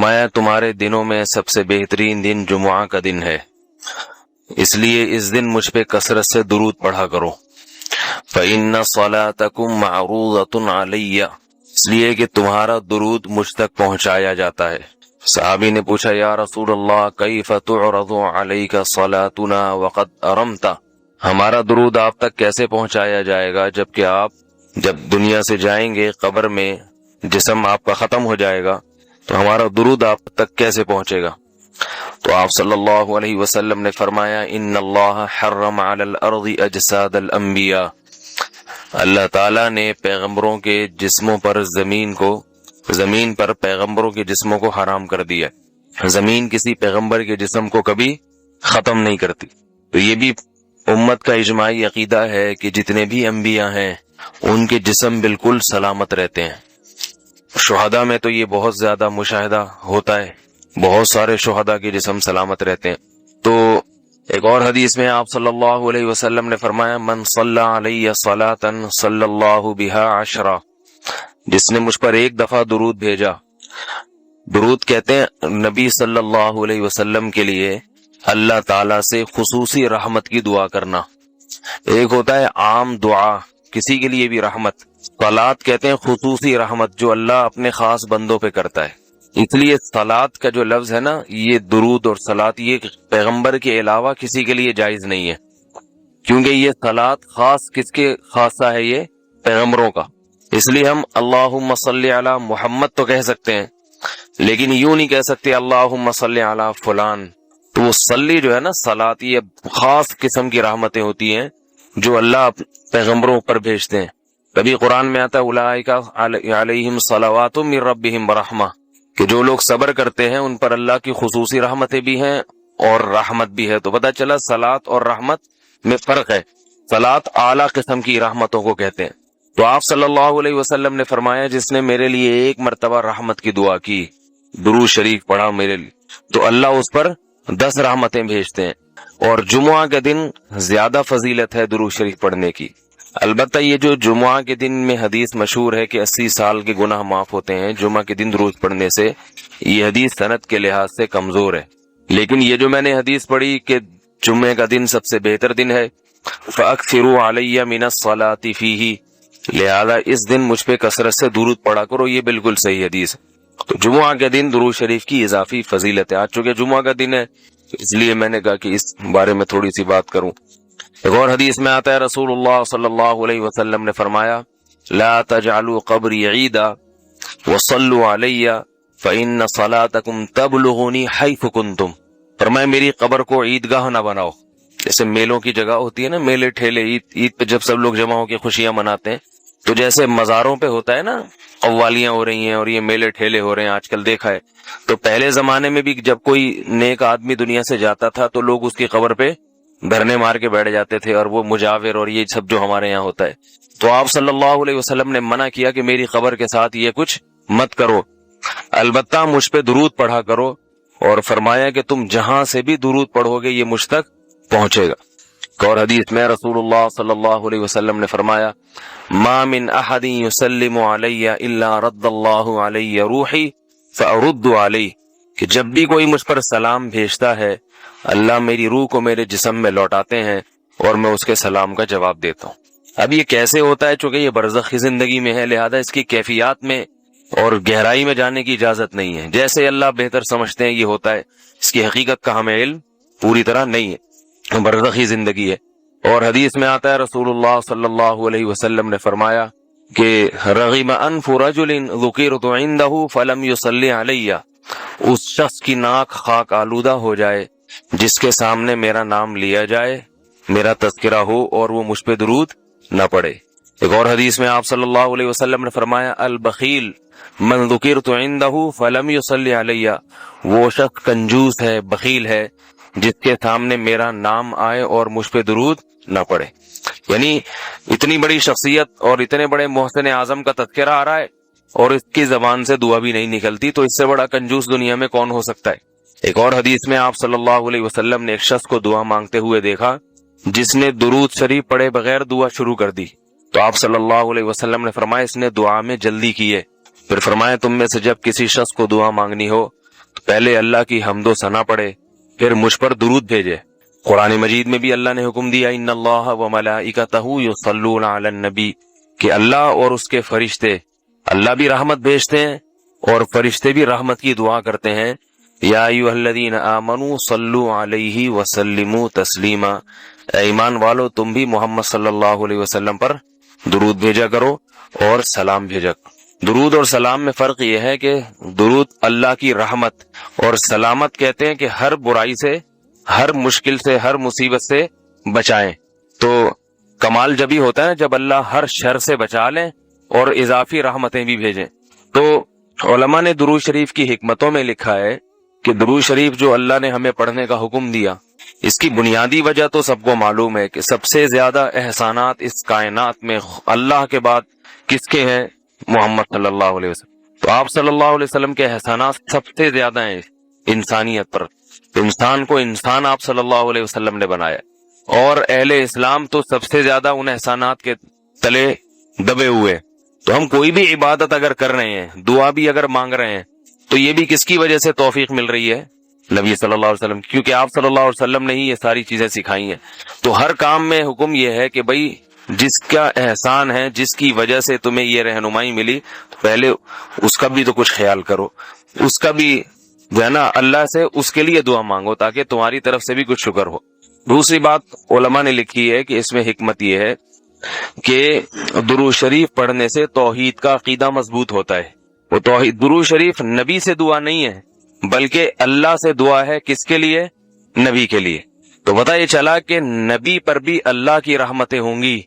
فرمایا تمہارے دنوں میں سب سے بہترین دن جمعہ کا دن ہے، اس لیے اس دن مجھ پہ کثرت سے درود پڑھا کرو۔ فَإِنَّ صَلَاتَكُمْ مَعْرُوضَةٌ عَلَيَّ، اس لیے کہ تمہارا درود مجھ تک پہنچایا جاتا ہے۔ صحابی نے پوچھا یا رسول اللہ کیف تعرض علیک صلاتنا وقد ارمت، ہمارا درود آپ تک کیسے پہنچایا جائے گا جبکہ آپ جب دنیا سے جائیں گے قبر میں جسم آپ کا ختم ہو جائے گا تو ہمارا درود آپ تک کیسے پہنچے گا؟ تو آپ صلی اللہ علیہ وسلم نے فرمایا ان اللہ حرم علی الارض اجساد الانبیاء، اللہ تعالیٰ نے پیغمبروں کے جسموں پر زمین پر پیغمبروں کے جسموں کو حرام کر دیا۔ زمین کسی پیغمبر کے جسم کو کبھی ختم نہیں کرتی۔ تو یہ بھی امت کا اجماعی عقیدہ ہے کہ جتنے بھی انبیاء ہیں ان کے جسم بالکل سلامت رہتے ہیں۔ شہداء میں تو یہ بہت زیادہ مشاہدہ ہوتا ہے، بہت سارے شہداء کے جسم سلامت رہتے ہیں۔ تو ایک اور حدیث میں آپ صلی اللہ علیہ وسلم نے فرمایا من صلی علی صلاۃ صلی اللہ بہا عشرہ، جس نے مجھ پر ایک دفعہ درود بھیجا۔ درود کہتے ہیں نبی صلی اللہ علیہ وسلم کے لیے اللہ تعالیٰ سے خصوصی رحمت کی دعا کرنا۔ ایک ہوتا ہے عام دعا، کسی کے لیے بھی رحمت، صلات کہتے ہیں خصوصی رحمت جو اللہ اپنے خاص بندوں پہ کرتا ہے۔ اس لیے صلات کا جو لفظ ہے نا، یہ درود اور صلات یہ پیغمبر کے علاوہ کسی کے لیے جائز نہیں ہے، کیونکہ یہ صلات خاص کس کے خاصہ ہے؟ یہ پیغمبروں کا۔ اس لیے ہم اللہم صلی علی محمد تو کہہ سکتے ہیں، لیکن یوں نہیں کہہ سکتے اللہم صلی علی فلان۔ تو وہ صلی جو ہے نا، صلات یہ خاص قسم کی رحمتیں ہوتی ہیں جو اللہ پیغمبروں پر بھیجتے ہیں۔ کبھی قرآن میں آتا ہے اولئک علیہم صلوات من ربہم ورحمہ، کہ جو لوگ صبر کرتے ہیں ان پر اللہ کی خصوصی رحمتیں بھی ہیں اور رحمت بھی ہے۔ تو پتہ چلا صلات اور رحمت میں فرق ہے۔ صلات اعلیٰ قسم کی رحمتوں کو کہتے ہیں۔ تو آپ صلی اللہ علیہ وسلم نے فرمایا جس نے میرے لیے ایک مرتبہ رحمت کی دعا کی، درود شریف پڑھا میرے لیے، تو اللہ اس پر 10 رحمتیں بھیجتے ہیں۔ اور جمعہ کے دن زیادہ فضیلت ہے درود شریف پڑھنے کی۔ البتہ یہ جو جمعہ کے دن میں حدیث مشہور ہے کہ 80 سال کے گناہ معاف ہوتے ہیں جمعہ کے دن درود پڑھنے سے، یہ حدیث سند کے لحاظ سے کمزور ہے۔ لیکن یہ جو میں نے حدیث پڑھی کہ جمعہ کا دن سب سے بہتر دن ہے، فَأَكْثِرُوا عَلَيَّ مِنَ الصَّلَاةِ فِيهِ، لہذا اس دن مجھ پہ کثرت سے درود پڑھا کرو، یہ بالکل صحیح حدیث ہے۔ تو جمعہ کے دن درود شریف کی اضافی فضیلت ہے۔ آج چونکہ جمعہ کا دن ہے اس لیے میں نے کہا کہ اس بارے میں تھوڑی سی بات کروں۔ ایک اور حدیث میں آتا ہے رسول اللہ صلی اللہ علیہ وسلم نے فرمایا لا تجعلوا قبری عیدا وصلوا علی فإن صلاتکم تبلغنی حیث کنتم، فرمایا میری قبر کو عیدگاہ نہ بناؤ۔ جیسے میلوں کی جگہ ہوتی ہے نا، میلے ٹھیلے، عید پہ جب سب لوگ جمع ہو کے خوشیاں مناتے ہیں، تو جیسے مزاروں پہ ہوتا ہے نا، قوالیاں ہو رہی ہیں اور یہ میلے ٹھیلے ہو رہے ہیں آج کل دیکھا ہے، تو پہلے زمانے میں بھی جب کوئی نیک آدمی دنیا سے جاتا تھا تو لوگ اس کی قبر پہ دھرنے مار کے بیٹھ جاتے تھے، اور وہ مجاور اور یہ سب جو ہمارے یہاں ہوتا ہے۔ تو آپ صلی اللہ علیہ وسلم نے منع کیا کہ میری قبر کے ساتھ یہ کچھ مت کرو، البتہ مجھ پہ درود پڑھا کرو، اور فرمایا کہ تم جہاں سے بھی درود پڑھو گے یہ مجھ تک پہنچے گا۔ اور حدیث میں رسول اللہ صلی اللہ علیہ وسلم نے فرمایا ما من احد یسلم علی الا رد اللہ علی روحی فارد علی، کہ جب بھی کوئی مجھ پر سلام بھیجتا ہے اللہ میری روح کو میرے جسم میں لوٹاتے ہیں اور میں اس کے سلام کا جواب دیتا ہوں۔ اب یہ کیسے ہوتا ہے؟ چونکہ یہ برزخی زندگی میں ہے، لہذا اس کی کیفیات میں اور گہرائی میں جانے کی اجازت نہیں ہے۔ جیسے اللہ بہتر سمجھتے ہیں یہ ہوتا ہے، اس کی حقیقت کا ہمیں علم پوری طرح نہیں ہے، برزخی زندگی ہے۔ اور حدیث میں آتا ہے رسول اللہ صلی اللہ علیہ وسلم نے فرمایا کہ رغم انف رجل ذکرت عنده فلم يصلی علی، اس شخص کی ناک خاک آلودہ ہو جائے جس کے سامنے میرا نام لیا جائے، میرا تذکرہ ہو اور وہ مجھ پہ درود نہ پڑے۔ ایک اور حدیث میں آپ صلی اللہ علیہ وسلم نے فرمایا البخیل من ذکرت عنده فلم يصلی علی، وہ شخص کنجوس ہے، بخیل ہے جس کے سامنے میرا نام آئے اور مجھ پہ درود نہ پڑے۔ یعنی اتنی بڑی شخصیت اور اتنے بڑے محسن اعظم کا تذکرہ آ رہا ہے اور اس کی زبان سے دعا بھی نہیں نکلتی، تو اس سے بڑا کنجوس دنیا میں کون ہو سکتا ہے۔ ایک اور حدیث میں آپ صلی اللہ علیہ وسلم نے ایک شخص کو دعا مانگتے ہوئے دیکھا جس نے درود شریف پڑھے بغیر دعا شروع کر دی، تو آپ صلی اللہ علیہ وسلم نے فرمایا اس نے دعا میں جلدی کی ہے۔ پھر فرمایا تم میں سے جب کسی شخص کو دعا مانگنی ہو پہلے اللہ کی حمد و ثنا پڑھے، پھر مجھ پر درود بھیجے۔ قرآن مجید میں بھی اللہ نے حکم دیا ان اللہ و ملائکتہ یصلون علی النبی، کہ اللہ اور اس کے فرشتے، اللہ بھی رحمت بھیجتے ہیں اور فرشتے بھی رحمت کی دعا کرتے ہیں۔ یا ایھا الذین آمنوا صلوا علیہ وسلموا تسلیما، اے ایمان والو تم بھی محمد صلی اللہ علیہ وسلم پر درود بھیجا کرو اور سلام بھیجا کرو۔ درود اور سلام میں فرق یہ ہے کہ درود اللہ کی رحمت اور سلامت کہتے ہیں کہ ہر برائی سے، ہر مشکل سے، ہر مصیبت سے بچائیں۔ تو کمال جبھی ہوتا ہے جب اللہ ہر شر سے بچا لیں اور اضافی رحمتیں بھی بھیجیں۔ تو علماء نے درود شریف کی حکمتوں میں لکھا ہے کہ درود شریف جو اللہ نے ہمیں پڑھنے کا حکم دیا، اس کی بنیادی وجہ تو سب کو معلوم ہے کہ سب سے زیادہ احسانات اس کائنات میں اللہ کے بعد کس کے ہیں؟ محمد صلی اللہ علیہ وسلم۔ تو آپ صلی اللہ علیہ وسلم کے احسانات سب سے زیادہ ہیں انسانیت پر۔ انسان کو انسان آپ صلی اللہ علیہ وسلم نے بنایا، اور اہل اسلام تو سب سے زیادہ ان احسانات کے تلے دبے ہوئے۔ تو ہم کوئی بھی عبادت اگر کر رہے ہیں، دعا بھی اگر مانگ رہے ہیں، تو یہ بھی کس کی وجہ سے توفیق مل رہی ہے؟ نبی صلی اللہ علیہ وسلم، کیونکہ آپ صلی اللہ علیہ وسلم نے ہی یہ ساری چیزیں سکھائی ہیں۔ تو ہر کام میں حکم یہ ہے کہ بھئی جس کا احسان ہے، جس کی وجہ سے تمہیں یہ رہنمائی ملی، تو پہلے اس کا بھی تو کچھ خیال کرو، اس کا بھی جو ہے نا اللہ سے اس کے لیے دعا مانگو تاکہ تمہاری طرف سے بھی کچھ شکر ہو۔ دوسری بات علماء نے لکھی ہے کہ اس میں حکمت یہ ہے کہ درود شریف پڑھنے سے توحید کا عقیدہ مضبوط ہوتا ہے۔ وہ توحید، درود شریف نبی سے دعا نہیں ہے بلکہ اللہ سے دعا ہے، کس کے لیے؟ نبی کے لیے۔ تو پتہ یہ چلا کہ نبی پر بھی اللہ کی رحمتیں ہوں گی۔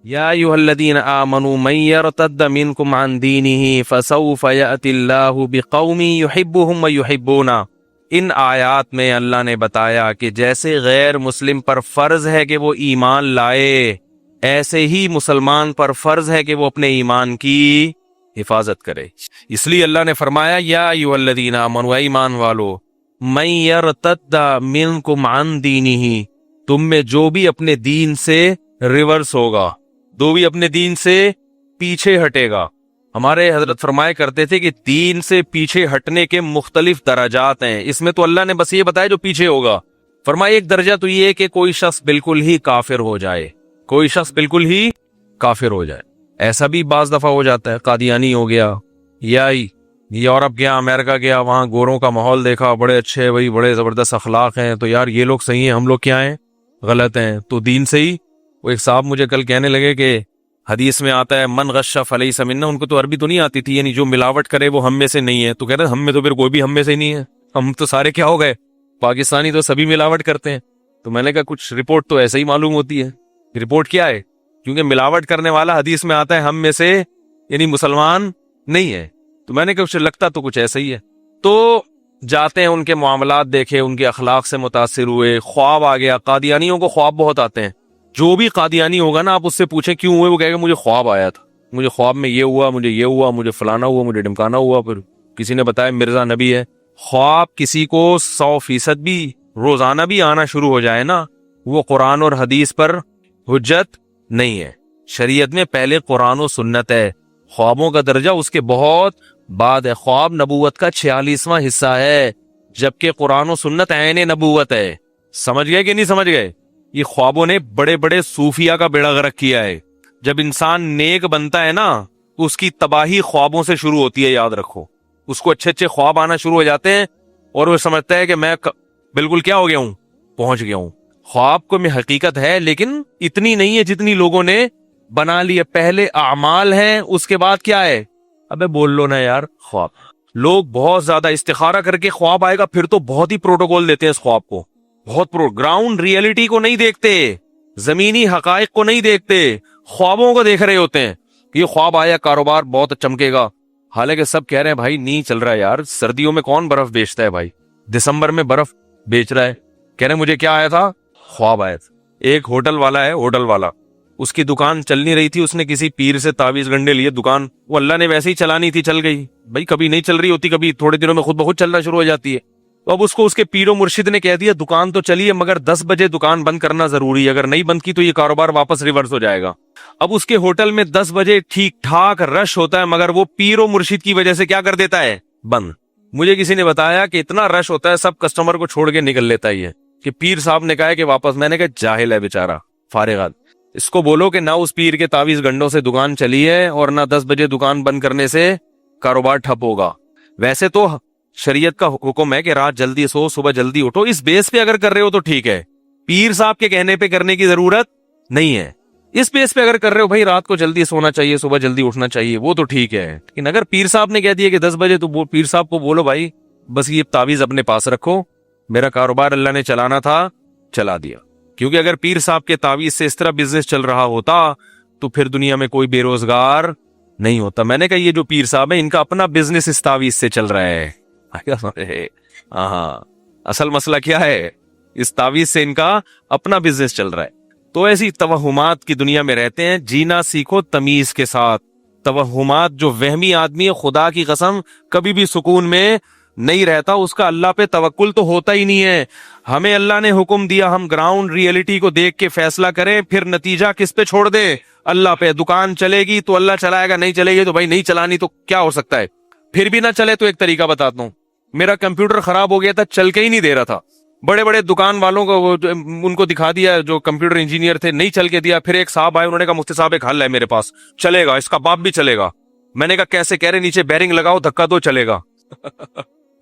یا ایھا الذین آمنوا من یرتد منکم عن دینہ فسوف یأتی اللہ بقوم یحبهم ویحبونہ۔ ان آیات میں اللہ نے بتایا کہ جیسے غیر مسلم پر فرض ہے کہ وہ ایمان لائے، ایسے ہی مسلمان پر فرض ہے کہ وہ اپنے ایمان کی حفاظت کرے۔ اس لیے اللہ نے فرمایا یا ایھا الذین آمنوا، اے ایمان والو، من یرتد منکم عن دینہ، تم میں جو بھی اپنے دین سے ریورس ہوگا، جو بھی اپنے دین سے پیچھے ہٹے گا۔ ہمارے حضرت فرمایا کرتے تھے کہ دین سے پیچھے ہٹنے کے مختلف درجات ہیں، اس میں تو اللہ نے بس یہ بتایا جو پیچھے ہوگا۔ فرمایا ایک درجہ تو یہ ہے کہ کوئی شخص بالکل ہی کافر ہو جائے، کوئی شخص بالکل ہی کافر ہو جائے۔ ایسا بھی بعض دفعہ ہو جاتا ہے، قادیانی ہو گیا، یا یورپ گیا، امریکہ گیا، وہاں گوروں کا ماحول دیکھا، بڑے اچھے بھائی، بڑے زبردست اخلاق ہیں، تو یار یہ لوگ صحیح ہیں، ہم لوگ کیا ہیں؟ غلط ہیں، تو دین سے ہی۔ وہ ایک صاحب مجھے کل کہنے لگے کہ حدیث میں آتا ہے من غش فلیس منا، ان کو تو عربی تو نہیں آتی تھی، یعنی جو ملاوٹ کرے وہ ہم میں سے نہیں ہے۔ تو کہہ رہے ہم میں تو پھر کوئی بھی ہم میں سے نہیں ہے، ہم تو سارے کیا ہو گئے؟ پاکستانی تو سبھی ملاوٹ کرتے ہیں۔ تو میں نے کہا کچھ رپورٹ تو ایسے ہی معلوم ہوتی ہے۔ رپورٹ کیا ہے؟ کیونکہ ملاوٹ کرنے والا حدیث میں آتا ہے ہم میں سے یعنی مسلمان نہیں ہے۔ تو میں نے کہا لگتا تو کچھ ایسا ہی ہے۔ تو جاتے ہیں، ان کے معاملات دیکھے، ان کے اخلاق سے متاثر ہوئے، خواب آ گیا۔ قادیانیوں کو خواب بہت آتے ہیں، جو بھی قادیانی ہوگا نا آپ اس سے پوچھیں کیوں ہوئے، وہ کہے گا مجھے خواب آیا تھا، مجھے خواب میں یہ ہوا، مجھے یہ ہوا، مجھے فلانا ہوا، مجھے ڈمکانا ہوا، پھر کسی نے بتایا مرزا نبی ہے۔ خواب کسی کو 100% بھی روزانہ بھی آنا شروع ہو جائے نا، وہ قرآن اور حدیث پر حجت نہیں ہے۔ شریعت میں پہلے قرآن و سنت ہے، خوابوں کا درجہ اس کے بہت بعد ہے۔ خواب نبوت کا 46واں حصہ ہے، جبکہ قرآن و سنت عین نبوت ہے۔ سمجھ گئے کہ نہیں سمجھ گئے؟ یہ خوابوں نے بڑے بڑے صوفیہ کا بیڑا غرق کیا ہے۔ جب انسان نیک بنتا ہے نا تو اس کی تباہی خوابوں سے شروع ہوتی ہے، یاد رکھو۔ اس کو اچھے اچھے خواب آنا شروع ہو جاتے ہیں اور وہ سمجھتا ہے کہ میں بالکل کیا ہو گیا ہوں، پہنچ گیا ہوں۔ خواب کو میں حقیقت ہے لیکن اتنی نہیں ہے جتنی لوگوں نے بنا لی ہے۔ پہلے اعمال ہیں، اس کے بعد کیا ہے؟ ابے بول لو نا یار، خواب۔ لوگ بہت زیادہ استخارہ کر کے خواب آئے گا، پھر تو بہت ہی پروٹوکول دیتے ہیں اس خواب کو، بہت گراؤنڈ ریئلٹی کو نہیں دیکھتے، زمینی حقائق کو نہیں دیکھتے، خوابوں کو دیکھ رہے ہوتے ہیں۔ یہ خواب آیا، کاروبار بہت چمکے گا، حالانکہ سب کہہ رہے ہیں بھائی نہیں چل رہا ہے یار، سردیوں میں کون برف بیچتا ہے بھائی، دسمبر میں برف بیچ رہا ہے۔ کہہ رہے ہیں مجھے کیا آیا تھا؟ خواب آیا تھا۔ ایک ہوٹل والا ہے، ہوٹل والا، اس کی دکان چل نہیں رہی تھی، اس نے کسی پیر سے تعویذ گنڈے لیے، دکان وہ اللہ نے ویسے ہی چلانی تھی، چل گئی بھائی، کبھی نہیں چل رہی ہوتی، کبھی تھوڑے دنوں میں خود بخود چلنا شروع ہو جاتی ہے۔ تو اب اس کو اس کے پیر و مرشد نے کہہ دیا دکان تو چلیے مگر 10 بجے دکان بند کرنا ضروری ہے، اگر نہیں بند کی تو یہ کاروبار واپس ریورس ہو جائے گا۔ اب اس کے ہوٹل میں 10 بجے ٹھیک ٹھاک رش ہوتا ہے، مگر وہ پیر و مرشد کی وجہ سے کیا کر دیتا ہے؟ بند۔ مجھے کسی نے بتایا کہ اتنا رش ہوتا ہے سب کسٹمر کو چھوڑ کے نکل لیتا ہی ہے کہ پیر صاحب نے کہا ہے کہ واپس. میں نے کہا جاہل ہے بیچارہ فارغات, اس کو بولو کہ نہ اس پیر کے تعویذ گنڈوں سے دکان چلی ہے اور نہ 10 بجے دکان بند کرنے سے کاروبار ٹھپ ہوگا. ویسے تو شریعت کا حکم ہے کہ رات جلدی سو صبح جلدی اٹھو, اس بیس پہ اگر کر رہے ہو تو ٹھیک ہے, پیر صاحب کے کہنے پہ کرنے کی ضرورت نہیں ہے. اس بیس پہ اگر کر رہے ہو بھائی رات کو جلدی سونا چاہیے صبح جلدی اٹھنا چاہیے وہ تو ٹھیک ہے, لیکن اگر پیر صاحب نے کہہ دیا کہ 10 بجے تو پیر صاحب کو بولو بھائی بس یہ تعویذ اپنے پاس رکھو, میرا کاروبار اللہ نے چلانا تھا چلا دیا. کیونکہ اگر پیر صاحب کے تعویذ سے اس طرح بزنس چل رہا ہوتا تو پھر دنیا میں کوئی بے روزگار نہیں ہوتا. میں نے کہا یہ جو پیر صاحب ہے ان کا اپنا بزنس اس تعویذ سے چل رہا ہے. ہاں اصل مسئلہ کیا ہے, اس تعویذ سے ان کا اپنا بزنس چل رہا ہے. تو ایسی توہمات کی دنیا میں رہتے ہیں, جینا سیکھو تمیز کے ساتھ. توہمات جو وہمی آدمی ہے خدا کی قسم کبھی بھی سکون میں نہیں رہتا, اس کا اللہ پہ توکل تو ہوتا ہی نہیں ہے. ہمیں اللہ نے حکم دیا ہم گراؤنڈ ریئلٹی کو دیکھ کے فیصلہ کریں, پھر نتیجہ کس پہ چھوڑ دیں, اللہ پہ. دکان چلے گی تو اللہ چلائے گا, نہیں چلے گی تو بھائی نہیں چلانی تو کیا ہو سکتا ہے. پھر بھی نہ چلے تو ایک طریقہ بتاتا ہوں, میرا کمپیوٹر خراب ہو گیا تھا چل کے ہی نہیں دے رہا تھا, بڑے بڑے دکان والوں کو ان کو دکھا دیا جو کمپیوٹر انجینئر تھے, نہیں چل کے دیا. پھر ایک صاحب آئے انہوں نے کہا مفتی صاحب ایک حل ہے میرے پاس, چلے گا, اس کا باپ بھی چلے گا. میں نے کہا کیسے؟ کہہ رہے نیچے بیرنگ لگاؤ دھکا دو چلے گا.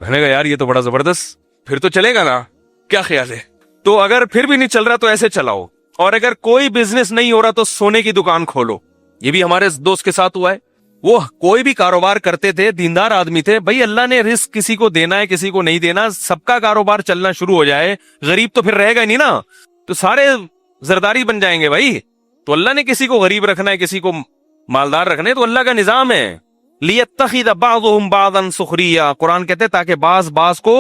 میں نے کہا یار یہ تو بڑا زبردست, پھر تو چلے گا نا, کیا خیال ہے؟ تو اگر پھر بھی نہیں چل رہا تو ایسے چلاؤ, اور اگر کوئی بزنس نہیں ہو رہا تو سونے کی دکان کھولو. یہ بھی ہمارے دوست کے ساتھ ہوا ہے, وہ کوئی بھی کاروبار کرتے تھے, دیندار آدمی تھے, بھائی اللہ نے رزق کسی کو دینا ہے کسی کو نہیں دینا, سب کا کاروبار چلنا شروع ہو جائے, غریب تو پھر رہے گا نہیں نا, تو سارے زرداری بن جائیں گے بھائی. تو اللہ نے کسی کو غریب رکھنا ہے کسی کو مالدار رکھنا ہے, تو اللہ کا نظام ہے. لِيَتَّخِذَ بَعْضُهُمْ بَعْضًا سُخْرِيًّا, قرآن کہتے ہیں تاکہ بعض کو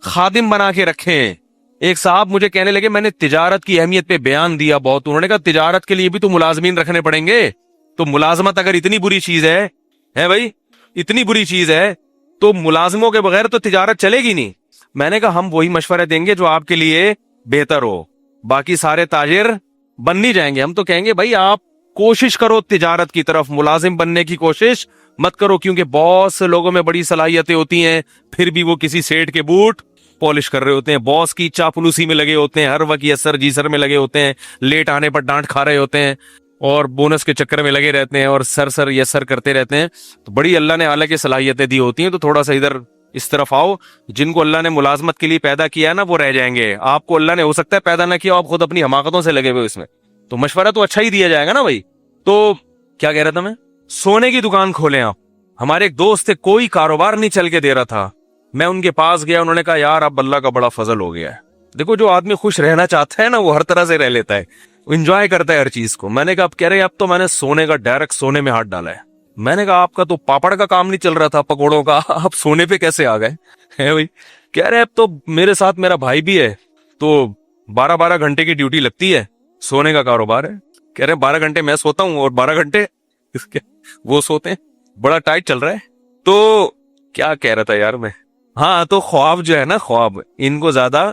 خادم بنا کے رکھیں. ایک صاحب مجھے کہنے لگے میں نے تجارت کی اہمیت پہ بیان دیا بہت, انہوں نے کہا تجارت کے لیے بھی تو ملازمین رکھنے پڑیں گے. تو ملازمت اگر اتنی بری چیز ہے بھائی اتنی بری چیز ہے تو ملازموں کے بغیر تو تجارت چلے گی نہیں. میں نے کہا ہم وہی مشورے دیں گے جو آپ کے لیے بہتر ہو, باقی سارے تاجر بن نہیں جائیں گے. ہم تو کہیں گے بھائی آپ کوشش کرو تجارت کی طرف, ملازم بننے کی کوشش مت کرو, کیونکہ بہت سے لوگوں میں بڑی صلاحیتیں ہوتی ہیں پھر بھی وہ کسی سیٹ کے بوٹ پالش کر رہے ہوتے ہیں, باس کی چاپلوسی میں لگے ہوتے ہیں, ہر وقت یس سر جی سر میں لگے ہوتے ہیں, لیٹ آنے پر ڈانٹ کھا رہے ہوتے ہیں اور بونس کے چکر میں لگے رہتے ہیں اور سر یس سر کرتے رہتے ہیں. تو بڑی اللہ نے اعلیٰ کی صلاحیتیں دی ہوتی ہیں, تو تھوڑا سا ادھر اس طرف آؤ. جن کو اللہ نے ملازمت کے لیے پیدا کیا ہے نا وہ رہ جائیں گے, آپ کو اللہ نے ہو سکتا ہے پیدا نہ کیا, آپ خود اپنی حماقتوں سے لگے ہوئے اس میں, تو مشورہ تو اچھا ہی دیا جائے گا نا بھائی. تو کیا کہہ رہا تھا میں, سونے کی دکان کھولیں آپ. ہمارے ایک دوست تھے کوئی کاروبار نہیں چل کے دے رہا تھا, میں ان کے پاس گیا, انہوں نے کہا یار اب اللہ کا بڑا فضل ہو گیا ہے. دیکھو جو آدمی خوش رہنا چاہتا ہے نا وہ ہر طرح سے رہ لیتا ہے, انجوائے کرتا ہے ہر چیز کو. میں نے کہا اب کہہ رہے اب تو میں نے سونے کا ڈائریکٹ سونے میں ہاتھ ڈالا ہے. میں نے کہا آپ کا تو پاپڑ کا کام نہیں چل رہا تھا پکوڑوں کا, آپ سونے پہ کیسے آ گئے ہے بھائی؟ کہہ رہے اب تو میرے ساتھ میرا بھائی بھی ہے تو 12 گھنٹے کی ڈیوٹی لگتی ہے, سونے کا کاروبار ہے. کہہ رہے 12 گھنٹے میں سوتا ہوں اور 12 گھنٹے وہ سوتے ہیں, بڑا ٹائٹ چل رہا ہے. تو کیا کہہ رہا تھا یار میں, ہاں تو خواب جو ہے نا, خواب ان کو زیادہ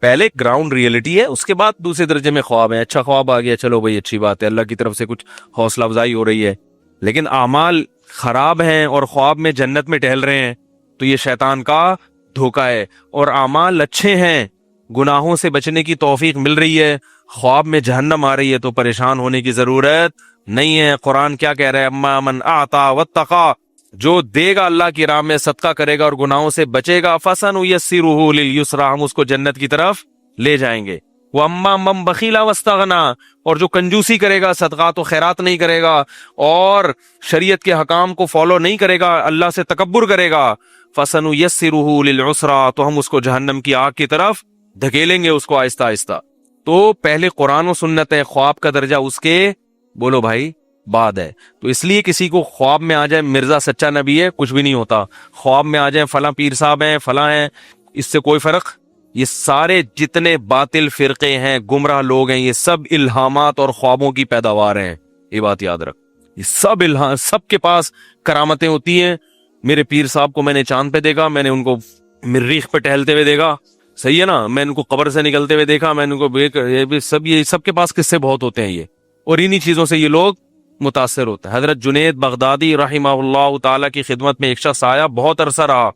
پہلے گراؤنڈ ریئلٹی ہے, اس کے بعد دوسرے درجے میں خواب ہے. اچھا خواب آ گیا, چلو بھائی اچھی بات ہے, اللہ کی طرف سے کچھ حوصلہ افزائی ہو رہی ہے. لیکن اعمال خراب ہیں اور خواب میں جنت میں ٹہل رہے ہیں تو یہ شیطان کا دھوکہ ہے. اور اعمال اچھے ہیں, گناہوں سے بچنے کی توفیق مل رہی ہے, خواب میں جہنم آ رہی ہے تو پریشان ہونے کی ضرورت نہیں ہے. قرآن کیا کہہ رہا ہے, اما من اعطا واتقا, جو دے گا اللہ کی راہ میں صدقہ کرے گا اور گناہوں سے بچے گا, فسنیسرہ للیسرا, ہم اس کو جنت کی طرف لے جائیں گے. واما من بخیل واستغنا, اور جو کنجوسی کرے گا, صدقات و خیرات نہیں کرے گا اور شریعت کے حکام کو فالو نہیں کرے گا, اللہ سے تکبر کرے گا, فسنیسرہ للعسرا, تو ہم اس کو جہنم کی آگ کی طرف دھکیلیں گے اس کو آہستہ آہستہ. تو پہلے قرآن و سنت ہے, خواب کا درجہ اس کے بولو بھائی بعد ہے. تو اس لیے کسی کو خواب میں آ جائے مرزا سچا نبی ہے کچھ بھی نہیں ہوتا, خواب میں آ جائیں فلاں پیر صاحب ہیں فلاں ہیں, اس سے کوئی فرق. یہ سارے جتنے باطل فرقے ہیں, گمراہ لوگ ہیں, یہ سب الہامات اور خوابوں کی پیداوار ہیں. یہ بات یاد رکھ, یہ سب الہام, سب کے پاس کرامتیں ہوتی ہیں. میرے پیر صاحب کو میں نے چاند پہ دیکھا, میں نے ان کو مریخ پہ ٹہلتے ہوئے دیکھا, صحیح ہے نا, میں ان کو قبر سے نکلتے ہوئے دیکھا, میں ان کو یہ سب کے پاس قصے بہت ہوتے ہیں یہ, اور انہی چیزوں سے یہ لوگ متاثر ہوتے ہیں. حضرت جنید بغدادی رحمہ اللہ تعالیٰ کی خدمت میں ایک شخص آیا, بہت عرصہ رہا,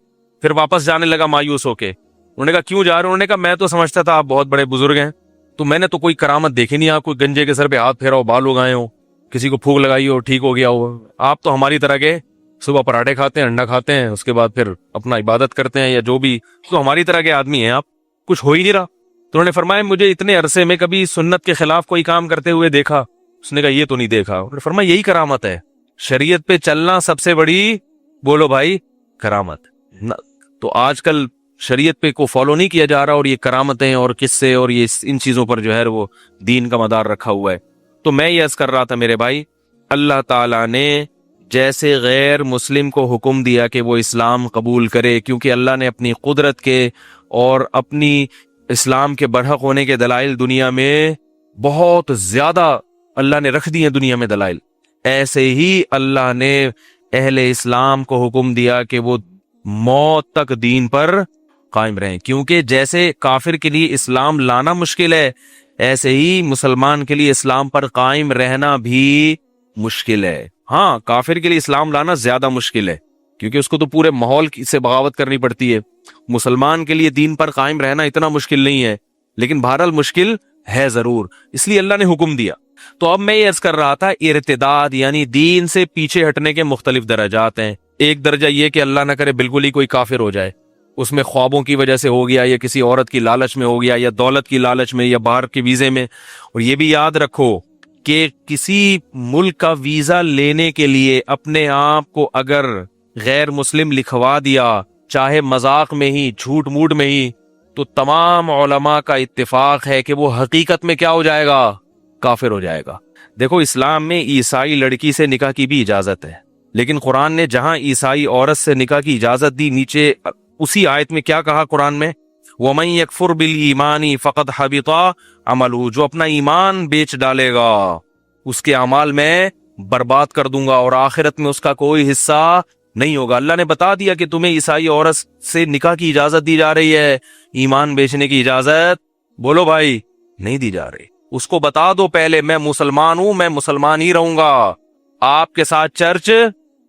پھر واپس جانے لگا مایوس ہو کے. انہوں نے کہا کیوں جا رہے ہو؟ انہوں نے کہا میں تو سمجھتا تھا آپ بہت بڑے بزرگ ہیں, تو میں نے تو کوئی کرامت دیکھی نہیں, آپ کوئی گنجے کے سر پہ ہاتھ پھیرا ہو, بال اگائے ہو, کسی کو پھونک لگائی ہو, ٹھیک ہو گیا ہو. آپ تو ہماری طرح کے صبح پراٹھے کھاتے ہیں, انڈا کھاتے ہیں, اس کے بعد پھر اپنا عبادت کرتے ہیں یا جو بھی, تو ہماری طرح کے آدمی ہیں آپ, کچھ ہو ہی نہیں رہا. تو انہوں نے فرمایا مجھے اتنے عرصے میں کبھی سنت کے خلاف کوئی کام کرتے ہوئے دیکھا؟ اس نے کہا یہ تو نہیں دیکھا. انہوں نے فرمایا یہی کرامت ہے, شریعت پہ چلنا سب سے بڑی, بولو بھائی, کرامت. تو آج کل شریعت پہ کو فالو نہیں کیا جا رہا, اور یہ کرامتیں اور قصے اور یہ ان چیزوں پر جو ہے وہ دین کا مدار رکھا ہوا ہے. تو میں یہ عرض کر رہا تھا میرے بھائی, اللہ تعالیٰ نے جیسے غیر مسلم کو حکم دیا کہ وہ اسلام قبول کرے, کیونکہ اللہ نے اپنی قدرت کے اور اپنی اسلام کے برحق ہونے کے دلائل دنیا میں بہت زیادہ اللہ نے رکھ دی ہیں دنیا میں دلائل, ایسے ہی اللہ نے اہل اسلام کو حکم دیا کہ وہ موت تک دین پر قائم رہیں. کیونکہ جیسے کافر کے لیے اسلام لانا مشکل ہے, ایسے ہی مسلمان کے لیے اسلام پر قائم رہنا بھی مشکل ہے. ہاں, کافر کے لیے اسلام لانا زیادہ مشکل ہے کیونکہ اس کو تو پورے ماحول سے بغاوت کرنی پڑتی ہے. مسلمان کے لیے دین پر قائم رہنا اتنا مشکل نہیں ہے, لیکن بہرحال مشکل ہے ضرور, اس لیے اللہ نے حکم دیا. تو اب میں یہ عرض کر رہا تھا, ارتداد یعنی دین سے پیچھے ہٹنے کے مختلف درجات ہیں. ایک درجہ یہ کہ اللہ نہ کرے بالکل ہی کوئی کافر ہو جائے, اس میں خوابوں کی وجہ سے ہو گیا, یا کسی عورت کی لالچ میں ہو گیا, یا دولت کی لالچ میں, یا باہر کے ویزے میں. اور یہ بھی یاد رکھو کہ کسی ملک کا ویزا لینے کے لیے اپنے آپ کو اگر غیر مسلم لکھوا دیا, چاہے مذاق میں ہی, جھوٹ موٹ میں ہی, تو تمام علماء کا اتفاق ہے کہ وہ حقیقت میں کیا ہو جائے گا؟ کافر ہو جائے گا. دیکھو اسلام میں عیسائی لڑکی سے نکاح کی بھی اجازت ہے, لیکن قرآن نے جہاں عیسائی عورت سے نکاح کی اجازت دی, نیچے اسی آیت میں کیا کہا قرآن میں؟ وَمَن يَكْفُرْ بِالْإِيمَانِ فَقَدْ حَبِطَ عَمَلُهُ, جو اپنا ایمان بیچ ڈالے گا اس کے اعمال میں برباد کر دوں گا, اور آخرت میں اس کا کوئی حصہ نہیں ہوگا. اللہ نے بتا دیا کہ تمہیں عیسائی عورت سے نکاح کی اجازت دی جا رہی ہے, ایمان بیچنے کی اجازت, بولو بھائی, نہیں دی جا رہی. اس کو بتا دو پہلے میں مسلمان ہوں, میں مسلمان ہی رہوں گا, آپ کے ساتھ چرچ,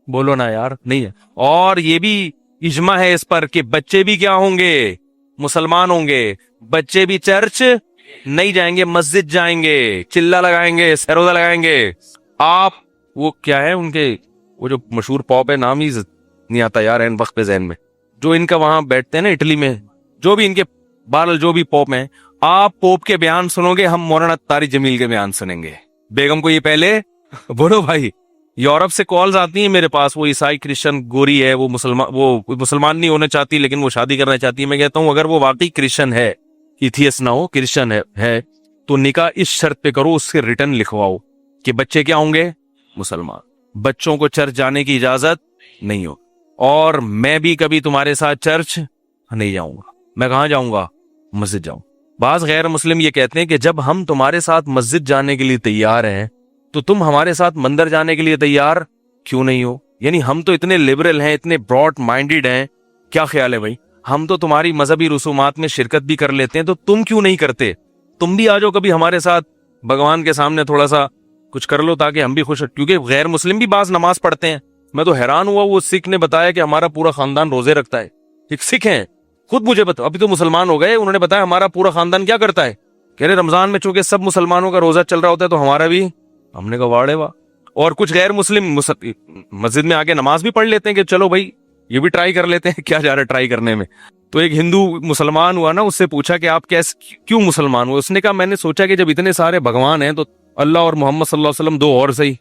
بولو نا یار, نہیں ہے. اور یہ بھی اجماع ہے اس پر کہ بچے بھی کیا ہوں گے؟ مسلمان ہوں گے. بچے بھی چرچ نہیں جائیں گے, مسجد جائیں گے, چلا لگائیں گے, سروزہ لگائیں گے. آپ وہ کیا ہے ان کے, وہ جو مشہور پاپ ہے, نام ہی نہیں آتا یار ان وقت پہ ذہن میں, جو ان کا وہاں بیٹھتے ہیں نا اٹلی میں, جو بھی ان کے بہرحال جو بھی پوپ ہیں, آپ پوپ کے بیان سنو گے, ہم مولانا طارق جمیل کے بیان سنیں گے. بیگم کو یہ پہلے بولو بھائی, یورپ سے کالز آتی ہیں میرے پاس, وہ عیسائی کرسچن گوری ہے, وہ مسلمان نہیں ہونا چاہتی لیکن وہ شادی کرنا چاہتی ہے. میں کہتا ہوں اگر وہ واقعی کرسچن ہے, ایتھیس نہ ہو, کرسچن ہے تو نکاح اس شرط پہ کرو, اس کے ریٹرن لکھواؤ کہ بچے کیا ہوں گے؟ مسلمان. بچوں کو چرچ جانے کی اجازت نہیں ہو, اور میں بھی کبھی تمہارے ساتھ چرچ نہیں جاؤں گا. میں کہاں جاؤں گا؟ مسجد جاؤں. بعض غیر مسلم یہ کہتے ہیں کہ جب ہم تمہارے ساتھ مسجد جانے کے لیے تیار ہیں تو تم ہمارے ساتھ مندر جانے کے لیے تیار کیوں نہیں ہو؟ یعنی ہم تو اتنے لبرل ہیں, اتنے براڈ مائنڈیڈ ہیں, کیا خیال ہے بھائی؟ ہم تو تمہاری مذہبی رسومات میں شرکت بھی کر لیتے ہیں, تو تم کیوں نہیں کرتے؟ تم بھی آ جاؤ کبھی ہمارے ساتھ, بھگوان کے سامنے تھوڑا سا کچھ کر لو تاکہ ہم بھی خوش. کیونکہ غیر مسلم بھی بعض نماز پڑھتے ہیں. میں تو حیران ہوا, وہ سکھ نے بتایا کہ ہمارا پورا خاندان روزے رکھتا ہے. ایک سکھ ہیں, خود مجھے بتاؤ, ابھی تو مسلمان ہو گئے, انہوں نے بتایا ہمارا پورا خاندان کیا کرتا ہے. کہہ رہے رمضان میں چونکہ سب مسلمانوں کا روزہ چل رہا ہوتا ہے تو ہمارا بھی. ہم نے کہا واڑے واہ. اور کچھ غیر مسلم مسجد میں آگے نماز بھی پڑھ لیتے ہیں کہ چلو بھائی یہ بھی ٹرائی کر لیتے ہیں, کیا جا رہا ہے ٹرائی کرنے میں. تو ایک ہندو مسلمان ہوا نا, اس سے پوچھا کہ آپ کیوں مسلمان ہوئے. اس نے کہا میں نے سوچا کہ جب اتنے سارے بھگوان ہیں تو اللہ اور محمد صلی اللہ علیہ وسلم دو اور صحیح.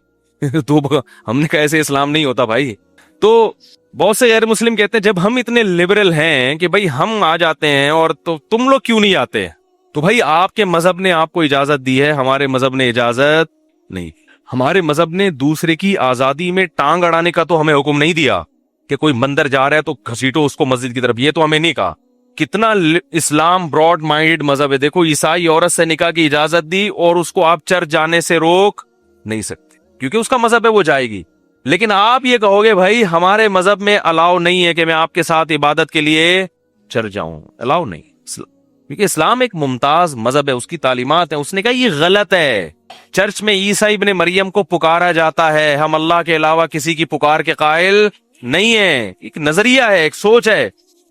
تو ہم نے کہا ایسے اسلام نہیں ہوتا بھائی. تو بہت سے غیر مسلم کہتے ہیں جب ہم اتنے لبرل ہیں کہ بھائی ہم آ جاتے ہیں اور تو تم لوگ کیوں نہیں آتے. تو بھائی آپ کے مذہب نے آپ کو اجازت دی ہے, ہمارے مذہب نے اجازت نہیں. ہمارے مذہب نے دوسرے کی آزادی میں ٹانگ اڑانے کا تو ہمیں حکم نہیں دیا کہ کوئی مندر جا رہا ہے تو گھسیٹو اس کو مسجد کی طرف, یہ تو ہمیں نہیں کہا. کتنا اسلام براڈ مائنڈڈ مذہب ہے. دیکھو عیسائی عورت سے نکاح کی اجازت دی اور اس کو آپ چرچ جانے سے روک نہیں سکتے کیونکہ اس کا مذہب ہے, وہ جائے گی. لیکن آپ یہ کہو گے بھائی ہمارے مذہب میں الاؤ نہیں ہے کہ میں آپ کے ساتھ عبادت کے لیے چرچ جاؤں, الاؤ نہیں. کیونکہ اسلام ایک ممتاز مذہب ہے, اس کی تعلیمات ہیں. اس نے کہا یہ غلط ہے. چرچ میں عیسیٰ ابن مریم کو پکارا جاتا ہے, ہم اللہ کے علاوہ کسی کی پکار کے قائل نہیں ہیں. ایک نظریہ ہے, ایک سوچ ہے.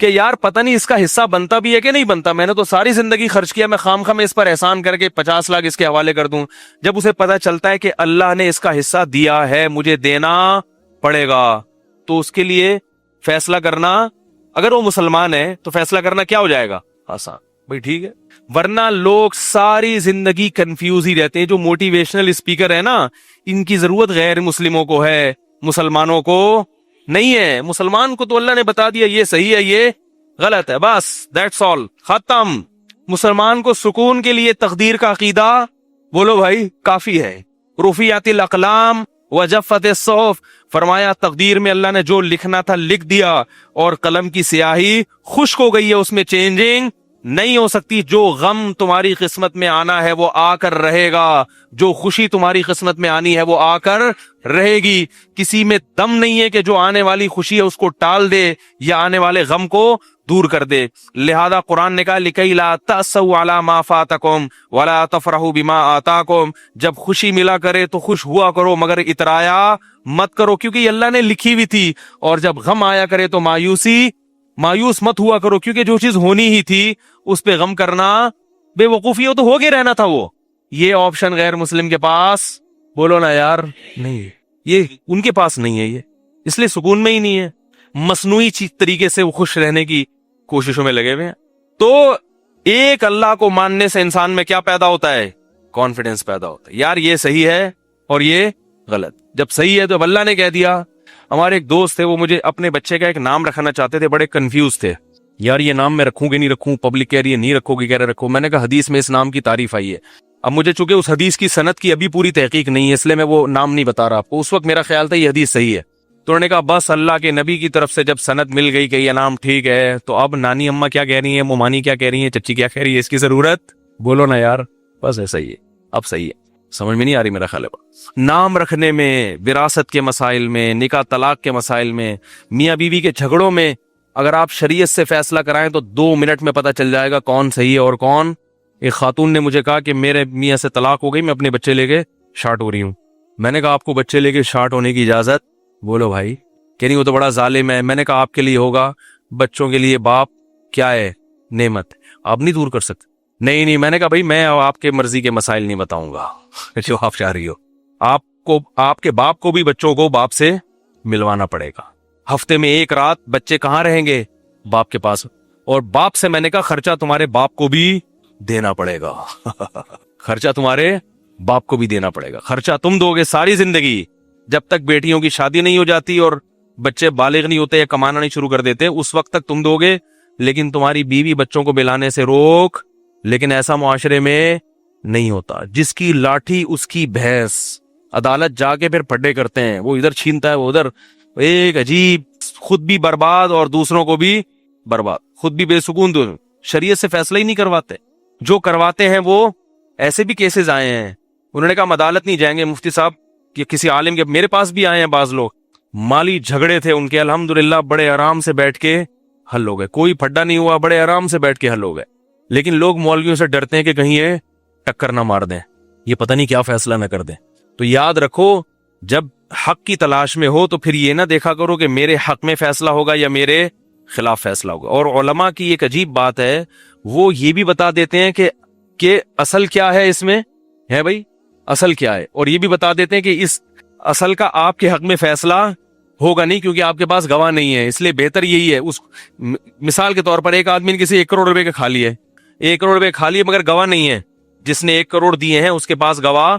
کہ یار پتہ نہیں اس کا حصہ بنتا بھی ہے کہ نہیں بنتا, میں نے تو ساری زندگی خرچ کیا, میں خام خام اس پر احسان کر کے 50 لاکھ اس کے حوالے کر دوں. جب اسے پتہ چلتا ہے کہ اللہ نے اس کا حصہ دیا ہے, مجھے دینا پڑے گا, تو اس کے لیے فیصلہ کرنا, اگر وہ مسلمان ہے تو فیصلہ کرنا کیا ہو جائے گا, آسان. بھائی ٹھیک ہے, ورنہ لوگ ساری زندگی کنفیوز ہی رہتے ہیں. جو موٹیویشنل اسپیکر ہے نا, ان کی ضرورت غیر مسلموں کو ہے, مسلمانوں کو نہیں ہے. مسلمان کو تو اللہ نے بتا دیا یہ صحیح ہے یہ غلط ہے, بس دیٹس آل, ختم. مسلمان کو سکون کے لیے تقدیر کا عقیدہ بولو بھائی کافی ہے. رفیعت الاقلام وجفت الصحف, فرمایا تقدیر میں اللہ نے جو لکھنا تھا لکھ دیا, اور قلم کی سیاہی خشک ہو گئی ہے, اس میں چینجنگ نہیں ہو سکتی. جو غم تمہاری قسمت میں آنا ہے وہ آ کر رہے گا, جو خوشی تمہاری قسمت میں آنی ہے وہ آ کر رہے گی. کسی میں دم نہیں ہے کہ جو آنے والی خوشی ہے اس کو ٹال دے یا آنے والے غم کو دور کر دے. لہذا قرآن نے کہا لِكَيْ لَا تَأْسَوْا عَلَى مَا فَاتَكُمْ وَلَا تَفْرَحُوا بِمَا آتَاكُمْ, جب خوشی ملا کرے تو خوش ہوا کرو مگر اترایا مت کرو, کیونکہ یہ اللہ نے لکھی ہوئی تھی. اور جب غم آیا کرے تو مایوس مت ہوا کرو, کیونکہ جو چیز ہونی ہی تھی اس پہ غم کرنا بے وقوفی ہو, تو ہو کے رہنا تھا وہ. یہ آپشن غیر مسلم کے پاس بولو نا یار نہیں, یہ ان کے پاس نہیں ہے, یہ اس لیے سکون میں ہی نہیں ہے. مصنوعی طریقے سے وہ خوش رہنے کی کوششوں میں لگے ہوئے ہیں. تو ایک اللہ کو ماننے سے انسان میں کیا پیدا ہوتا ہے, کانفیڈنس پیدا ہوتا ہے. یار یہ صحیح ہے اور یہ غلط. جب صحیح ہے تو اب اللہ نے کہہ دیا. ہمارے ایک دوست تھے, وہ مجھے اپنے بچے کا ایک نام رکھنا چاہتے تھے, بڑے کنفیوز تھے, یار یہ نام میں رکھوں کہ نہیں رکھوں, پبلک کہہ رہی ہے نہیں رکھو گی, کہہ رہے رکھو. میں نے کہا حدیث میں اس نام کی تعریف آئی ہے. اب مجھے چونکہ اس حدیث کی سند کی ابھی پوری تحقیق نہیں ہے, اس لیے میں وہ نام نہیں بتا رہا آپ کو. اس وقت میرا خیال تھا یہ حدیث صحیح ہے, تو انہوں نے کہا بس اللہ کے نبی کی طرف سے جب سند مل گئی کہ یہ نام ٹھیک ہے, تو اب نانی اماں کیا کہہ رہی ہیں, ممانی کیا کہہ رہی ہیں, چچی کیا کہہ رہی ہے, اس کی ضرورت بولو نا یار, بس ایسا ہی ہے. اب صحیح ہے, سمجھ میں نہیں آ رہی میرا خیال ہے. نام رکھنے میں, وراثت کے مسائل میں, نکاح طلاق کے مسائل میں, میاں بیوی کے جھگڑوں میں اگر آپ شریعت سے فیصلہ کرائیں تو 2 منٹ میں پتہ چل جائے گا کون صحیح ہے اور کون. ایک خاتون نے مجھے کہا کہ میرے میاں سے طلاق ہو گئی, میں اپنے بچے لے کے شارٹ ہو رہی ہوں. میں نے کہا آپ کو بچے لے کے شارٹ ہونے کی اجازت, بولو بھائی کہ نہیں, وہ تو بڑا ظالم ہے. میں نے کہا آپ کے لیے ہوگا, بچوں کے لیے باپ کیا ہے, نعمت, آپ نہیں دور کر سکتے. نہیں, میں نے کہا بھائی میں آپ کے مرضی کے مسائل نہیں بتاؤں گا جو آپ چاہ رہی ہو. آپ کے باپ کو بھی بچوں کو باپ سے ملوانا پڑے گا. ہفتے میں 1 رات بچے کہاں رہیں گے, باپ کے پاس. اور باپ سے میں نے کہا خرچہ تمہارے باپ کو بھی دینا پڑے گا خرچہ تمہارے باپ کو بھی دینا پڑے گا. خرچہ تم دو گے ساری زندگی, جب تک بیٹیوں کی شادی نہیں ہو جاتی اور بچے بالغ نہیں ہوتے یا کمانا نہیں شروع کر دیتے, اس وقت تک تم دو گے. لیکن تمہاری بیوی بچوں کو بلانے سے روک. لیکن ایسا معاشرے میں نہیں ہوتا. جس کی لاٹھی اس کی بھینس. عدالت جا کے پھر پھڈے کرتے ہیں, وہ ادھر چھینتا ہے وہ ادھر. ایک عجیب, خود بھی برباد اور دوسروں کو بھی برباد, خود بھی بے سکون. شریعت سے فیصلہ ہی نہیں کرواتے. جو کرواتے ہیں وہ ایسے بھی کیسز آئے ہیں, انہوں نے کہا ہم عدالت نہیں جائیں گے مفتی صاحب, کہ کسی عالم کے. میرے پاس بھی آئے ہیں بعض لوگ, مالی جھگڑے تھے ان کے, الحمدللہ بڑے آرام سے بیٹھ کے حل ہو گئے, کوئی پھڈا نہیں ہوا, بڑے آرام سے بیٹھ کے حل ہو گئے. لیکن لوگ مولویوں سے ڈرتے ہیں کہ کہیں یہ ٹکر نہ مار دیں, یہ پتہ نہیں کیا فیصلہ نہ کر دیں. تو یاد رکھو, جب حق کی تلاش میں ہو تو پھر یہ نہ دیکھا کرو کہ میرے حق میں فیصلہ ہوگا یا میرے خلاف فیصلہ ہوگا. اور علماء کی ایک عجیب بات ہے, وہ یہ بھی بتا دیتے ہیں کہ اصل کیا ہے اس میں ہے بھائی, اصل کیا ہے, اور یہ بھی بتا دیتے ہیں کہ اس اصل کا آپ کے حق میں فیصلہ ہوگا نہیں کیونکہ آپ کے پاس گواہ نہیں ہے. اس لیے بہتر یہی ہے. اس مثال کے طور پر ایک آدمی نے کسی 1 کروڑ روپے کا کھا لیے, 1 کروڑ روپے کھا لیے مگر گواہ نہیں ہے. جس نے 1 کروڑ دیے ہیں اس کے پاس گواہ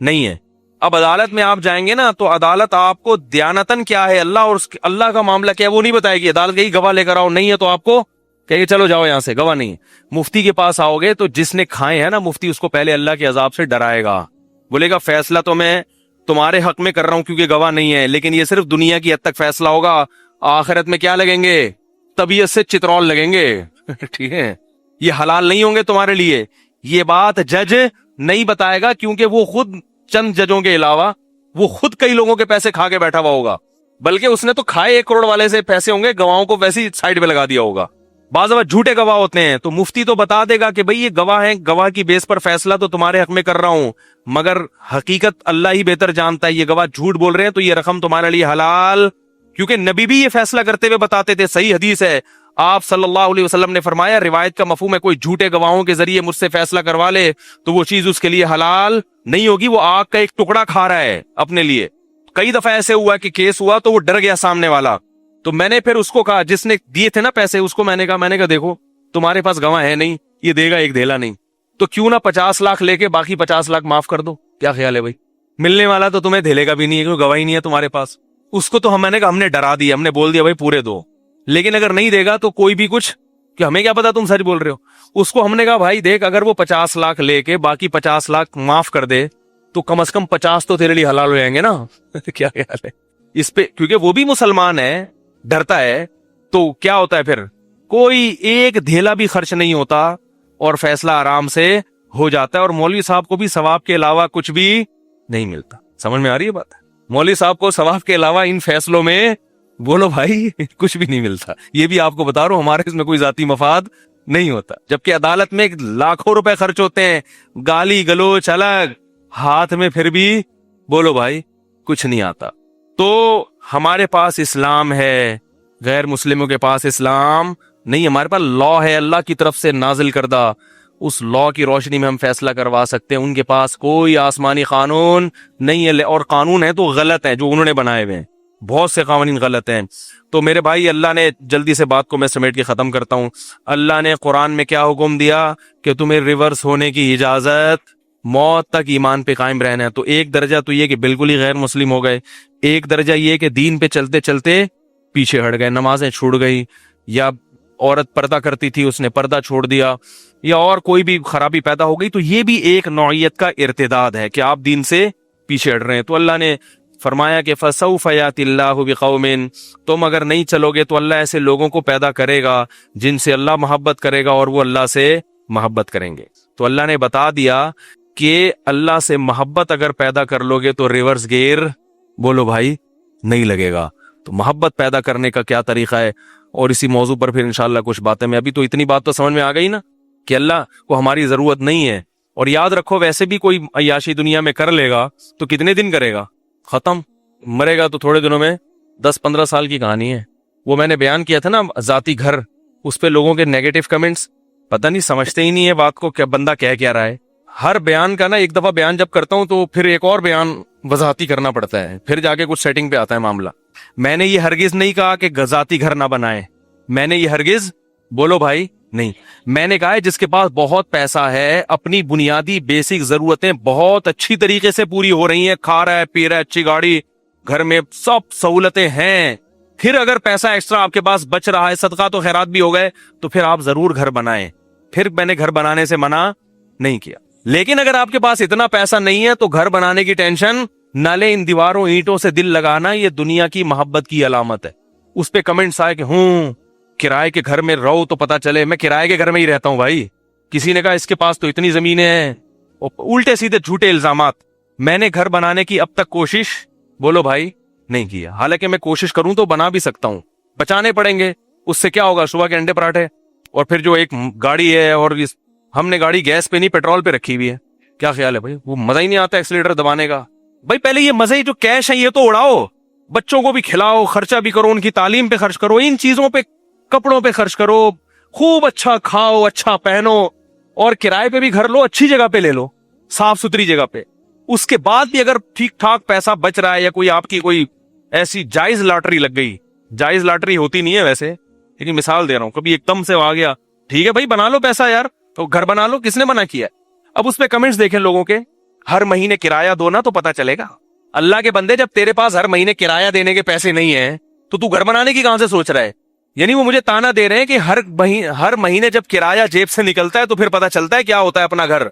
نہیں ہے. اب عدالت میں آپ جائیں گے نا تو عدالت آپ کو دیانتن کیا ہے, اللہ اور اللہ کا معاملہ کیا ہے وہ نہیں بتائے گی. عدالت کہی گواہ لے کر آؤ, نہیں ہے تو آپ کو کہے گی چلو جاؤ یہاں سے, گواہ نہیں ہے. مفتی کے پاس آؤ گے تو جس نے کھائے ہیں نا, مفتی اس کو پہلے اللہ کے عذاب سے ڈرائے گا, بولے گا فیصلہ تو میں تمہارے حق میں کر رہا ہوں کیونکہ گواہ نہیں ہے, لیکن یہ صرف دنیا کی حد تک فیصلہ ہوگا. آخرت میں کیا لگیں گے, طبیعت سے چترول لگیں گے ٹھیک ہے, یہ حلال نہیں ہوں گے تمہارے لیے. یہ بات جج نہیں بتائے گا کیونکہ وہ خود چند ججوں کے علاوہ وہ خود کئی لوگوں کے پیسے کھا کے بیٹھا ہوا ہوگا, بلکہ اس نے تو کھائے 1 کروڑ والے سے پیسے ہوں گے, گواہوں کو ویسے ہی سائڈ پہ لگا دیا ہوگا. بعض اوقات جھوٹے گواہ ہوتے ہیں, تو مفتی تو بتا دے گا کہ بھئی یہ گواہ ہیں, گواہ کی بیس پر فیصلہ تو تمہارے حق میں کر رہا ہوں, مگر حقیقت اللہ ہی بہتر جانتا ہے, یہ گواہ جھوٹ بول رہے ہیں تو یہ رقم تمہارے لیے حلال, کیونکہ نبی بھی یہ فیصلہ کرتے ہوئے بتاتے تھے. صحیح حدیث ہے, آپ صلی اللہ علیہ وسلم نے فرمایا روایت کا مفہوم ہے کوئی جھوٹے گواہوں کے ذریعے مجھ سے فیصلہ کروا لے تو وہ چیز اس کے لیے حلال نہیں ہوگی, وہ آگ کا ایک ٹکڑا کھا رہا ہے اپنے لیے. کئی دفعہ ایسے ہوا کہ کیس ہوا تو وہ ڈر گیا سامنے والا, تو میں نے پھر اس کو کہا جس نے دیے تھے نا پیسے, اس کو میں نے کہا دیکھو تمہارے پاس گواہ ہے نہیں, یہ دے گا ایک دھیلا نہیں, تو کیوں نہ 50 لاکھ لے کے باقی 50 لاکھ معاف کر دو. کیا خیال ہے بھائی؟ ملنے والا تو تمہیں دھیلے کا بھی نہیں ہے کیونکہ گواہی نہیں ہے تمہارے پاس. اس کو تو میں نے کہا ہم نے ڈرا دیا, ہم نے بول دیا بھائی پورے دو, لیکن اگر نہیں دے گا تو کوئی بھی کچھ کہ ہمیں کیا پتا تم سچ بول رہے ہو. اس کو ہم نے کہا بھائی دیکھ اگر وہ 50 لاکھ لے کے باقی 50 لاکھ معاف کر دے تو کم از کم 50 تو تیرے لیے حلال ہو جائیں گے نا. کیا خیال ہے اس پہ؟ کیونکہ وہ بھی مسلمان ہے, ڈرتا ہے, تو کیا ہوتا ہے پھر کوئی ایک دھیلا بھی خرچ نہیں ہوتا اور فیصلہ آرام سے ہو جاتا ہے, اور مولوی صاحب کو بھی ثواب کے علاوہ کچھ بھی نہیں ملتا. سمجھ میں آ رہی ہے بات؟ مولوی صاحب کو ثواب کے علاوہ ان فیصلوں میں بولو بھائی کچھ بھی نہیں ملتا. یہ بھی آپ کو بتا رہا ہوں, ہمارے اس میں کوئی ذاتی مفاد نہیں ہوتا. جبکہ عدالت میں لاکھوں روپے خرچ ہوتے ہیں, گالی گلوچ الگ, ہاتھ میں پھر بھی بولو بھائی کچھ نہیں آتا. تو ہمارے پاس اسلام ہے, غیر مسلموں کے پاس اسلام نہیں. ہمارے پاس لا ہے اللہ کی طرف سے نازل کردہ, اس لا کی روشنی میں ہم فیصلہ کروا سکتے ہیں. ان کے پاس کوئی آسمانی قانون نہیں ہے, اور قانون ہے تو غلط ہیں جو انہوں نے بنائے ہوئے ہیں, بہت سے قوانین غلط ہیں. تو میرے بھائی اللہ نے, جلدی سے بات کو میں سمیٹ کے ختم کرتا ہوں, اللہ نے قرآن میں کیا حکم دیا کہ تمہیں ریورس ہونے کی اجازت, موت تک ایمان پہ قائم رہنا ہے. تو ایک درجہ تو یہ کہ بالکل ہی غیر مسلم ہو گئے, ایک درجہ یہ کہ دین پہ چلتے چلتے پیچھے ہٹ گئے, نمازیں چھوڑ گئی, یا عورت پردہ کرتی تھی اس نے پردہ چھوڑ دیا, یا اور کوئی بھی خرابی پیدا ہو گئی, تو یہ بھی ایک نوعیت کا ارتداد ہے کہ آپ دین سے پیچھے ہٹ رہے ہیں. تو اللہ نے فرمایا کہ فَسَوْفَ يَأْتِ اللَّهُ بِقَوْمٍ, تم اگر نہیں چلو گے تو اللہ ایسے لوگوں کو پیدا کرے گا جن سے اللہ محبت کرے گا اور وہ اللہ سے محبت کریں گے. تو اللہ نے بتا دیا کہ اللہ سے محبت اگر پیدا کر لو گے تو ریورس گیئر بولو بھائی نہیں لگے گا. تو محبت پیدا کرنے کا کیا طریقہ ہے, اور اسی موضوع پر پھر انشاءاللہ کچھ باتیں. میں ابھی تو اتنی بات تو سمجھ میں آ گئی نا کہ اللہ کو ہماری ضرورت نہیں ہے. اور یاد رکھو ویسے بھی کوئی عیاشی دنیا میں کر لے گا تو کتنے دن کرے گا, ختم, مرے گا تو تھوڑے دنوں میں, 10-15 سال کی کہانی ہے. وہ میں نے بیان کیا تھا نا ذاتی گھر, اس پہ لوگوں کے نیگیٹو کمنٹس, پتہ نہیں سمجھتے ہی نہیں ہے بات کو کہ بندہ کیا رہا ہے. ہر بیان کا نا ایک دفعہ بیان جب کرتا ہوں تو پھر ایک اور بیان وضاحتی کرنا پڑتا ہے, پھر جا کے کچھ سیٹنگ پہ آتا ہے معاملہ. میں نے یہ ہرگز نہیں کہا کہ ذاتی گھر نہ بنائے, میں نے یہ ہرگز بولو بھائی نہیں. میں نے کہا ہے جس کے پاس بہت پیسہ ہے, اپنی بنیادی بیسک ضرورتیں بہت اچھی طریقے سے پوری ہو رہی ہیں, کھا رہا ہے پی رہا ہے, اچھی گاڑی, گھر میں سب سہولتیں ہیں, پھر اگر پیسہ ایکسٹرا آپ کے پاس بچ رہا ہے, صدقہ تو خیرات بھی ہو گئے, تو پھر آپ ضرور گھر بنائیں. پھر میں نے گھر بنانے سے منع نہیں کیا. لیکن اگر آپ کے پاس اتنا پیسہ نہیں ہے تو گھر بنانے کی ٹینشن نہ لے. ان دیواروں اینٹوں سے دل لگانا یہ دنیا کی محبت کی علامت ہے. اس پہ کمنٹس آئے کہ کرائے کے گھر میں رہو تو پتا چلے. میں کرائے کے گھر میں ہی رہتا ہوں بھائی. کسی نے کہا اس کے پاس تو اتنی زمینیں ہیں, الٹے سیدھے جھوٹے الزامات. میں نے گھر بنانے کی اب تک کوشش بولو بھائی نہیں کیا. حالانکہ میں کوشش کروں تو بنا بھی سکتا ہوں, بچانے پڑیں گے. اس سے کیا ہوگا, صبح کے انڈے پراٹھے, اور پھر جو ایک گاڑی ہے, اور ہم نے گاڑی گیس پہ نہیں پیٹرول پہ رکھی ہوئی ہے. کیا خیال ہے بھائی, وہ مزہ ہی نہیں آتا ایکسیلیٹر دبانے کا. بھائی پہلے یہ مزے ہی جو کیش ہے یہ تو اڑاؤ, بچوں کو بھی کھلاؤ, خرچہ بھی کرو, ان کی تعلیم پہ خرچ کرو, ان چیزوں پہ, کپڑوں پہ خرچ کرو, خوب اچھا کھاؤ, اچھا پہنو, اور کرائے پہ بھی گھر لو, اچھی جگہ پہ لے لو, صاف ستھری جگہ پہ. اس کے بعد بھی اگر ٹھیک ٹھاک پیسہ بچ رہا ہے, یا کوئی آپ کی کوئی ایسی جائز لاٹری لگ گئی, جائز لاٹری ہوتی نہیں ہے ویسے, لیکن مثال دے رہا ہوں, کبھی ایک دم سے آ گیا, ٹھیک ہے بھائی بنا لو پیسہ یار, تو گھر بنا لو, کس نے منع کیا ہے. اب اس پہ کمنٹس دیکھیں لوگوں کے, ہر مہینے کرایہ دو نا تو پتا چلے گا. اللہ کے بندے, جب تیرے پاس ہر مہینے کرایہ دینے کے پیسے نہیں ہیں تو گھر بنانے کی کہاں سے سوچ رہا ہے. یعنی وہ مجھے تانا دے رہے ہیں کہ ہر مہینے جب کرایہ جیب سے نکلتا ہے تو پھر پتا چلتا ہے کیا ہوتا ہے اپنا گھر.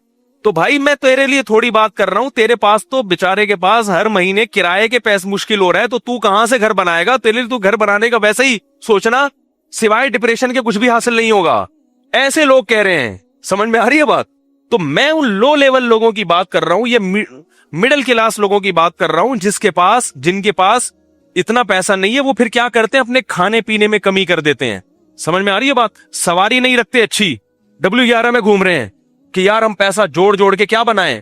تو بھائی میں تیرے لیے تھوڑی بات کر رہا ہوں, تیرے پاس تو بیچارے کے پاس ہر مہینے کرایے کے پیسے مشکل ہو رہا ہے, تو کہاں سے گھر بنائے گا. تیرے لیے تو گھر بنانے کا ویسے ہی سوچنا سوائے ڈپریشن کے کچھ بھی حاصل نہیں ہوگا. ایسے لوگ کہہ رہے ہیں, سمجھ میں آ رہی ہے بات. تو میں ان لو لیول لوگوں کی بات کر رہا ہوں, یہ مڈل کلاس لوگوں کی بات کر رہا ہوں, جن کے پاس اتنا پیسہ نہیں ہے. وہ پھر کیا کرتے ہیں, اپنے کھانے پینے میں کمی کر دیتے ہیں. سمجھ میں آ رہی ہے بات. سواری نہیں رکھتے اچھی, W11 میں گھوم رہے ہیں کہ یار ہم پیسہ جوڑ کے کیا بنائیں,